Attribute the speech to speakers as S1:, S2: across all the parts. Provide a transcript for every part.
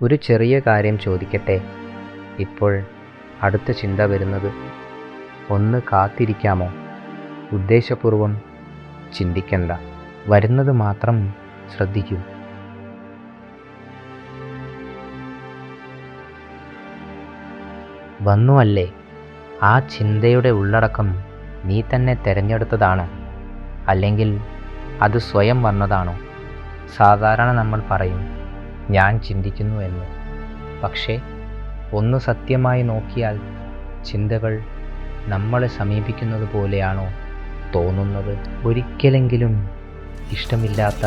S1: ഒരു ചെറിയ കാര്യം ചോദിക്കട്ടെ? ഇപ്പോൾ അടുത്ത ചിന്ത വരുന്നത്, ഒന്ന് കാത്തിരിക്കാമോ? ഉദ്ദേശപൂർവം ചിന്തിക്കണ്ട, വരുന്നത് മാത്രം ശ്രദ്ധിക്കൂ. വന്നു അല്ലേ? ആ ചിന്തയുടെ ഉള്ളടക്കം നീ തന്നെ തിരഞ്ഞെടുത്തതാണോ? അല്ലെങ്കിൽ അത് സ്വയം വന്നതാണോ? സാധാരണ നമ്മൾ പറയും, ഞാൻ ചിന്തിക്കുന്നു എന്ന്. പക്ഷേ ഒന്ന് സത്യമായി നോക്കിയാൽ ചിന്തകൾ നമ്മളെ സമീപിക്കുന്നത് പോലെയാണോ തോന്നുന്നത്? ഒരിക്കലെങ്കിലും ഇഷ്ടമില്ലാത്ത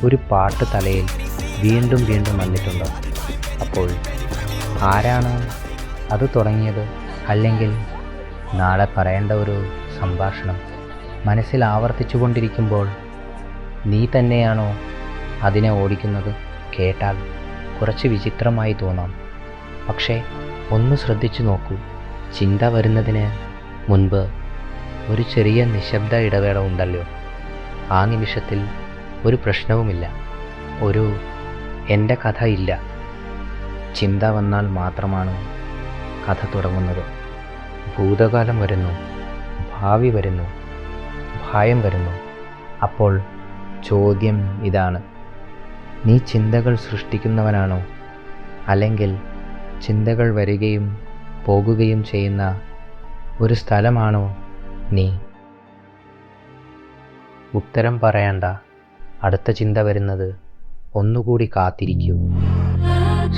S1: ഒരു പാട്ട് തലയിൽ വീണ്ടും വീണ്ടും വന്നിട്ടുണ്ടോ? അപ്പോൾ ആരാണ് അത് തുടങ്ങിയത്? അല്ലെങ്കിൽ നാളെ പറയേണ്ട ഒരു സംഭാഷണം മനസ്സിൽ ആവർത്തിച്ചു കൊണ്ടിരിക്കുമ്പോൾ നീ തന്നെയാണോ അതിനെ ഓടിക്കുന്നത്? കേട്ടാൽ കുറച്ച് വിചിത്രമായി തോന്നാം, പക്ഷേ ഒന്ന് ശ്രദ്ധിച്ചു നോക്കൂ. ചിന്ത വരുന്നതിന് മുൻപ് ഒരു ചെറിയ നിശബ്ദ ഇടവേള ഉണ്ടല്ലോ. ആ നിമിഷത്തിൽ ഒരു പ്രശ്നവുമില്ല, ഒരു എൻ്റെ കഥ ഇല്ല. ചിന്ത വന്നാൽ മാത്രമാണ് കഥ തുടങ്ങുന്നത്. ഭൂതകാലം വരുന്നു, ഭാവി വരുന്നു, ഭയം വരുന്നു. അപ്പോൾ ചോദ്യം ഇതാണ്, നീ ചിന്തകൾ സൃഷ്ടിക്കുന്നവനാണോ? അല്ലെങ്കിൽ ചിന്തകൾ വരികയും പോകുകയും ചെയ്യുന്ന ഒരു സ്ഥലമാണോ നീ? ഉത്തരം പറയണ്ട. അടുത്ത ചിന്ത വരുന്നത് ഒന്നുകൂടി കാത്തിരിക്കൂ.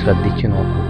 S1: ശ്രദ്ധിച്ചു നോക്കൂ.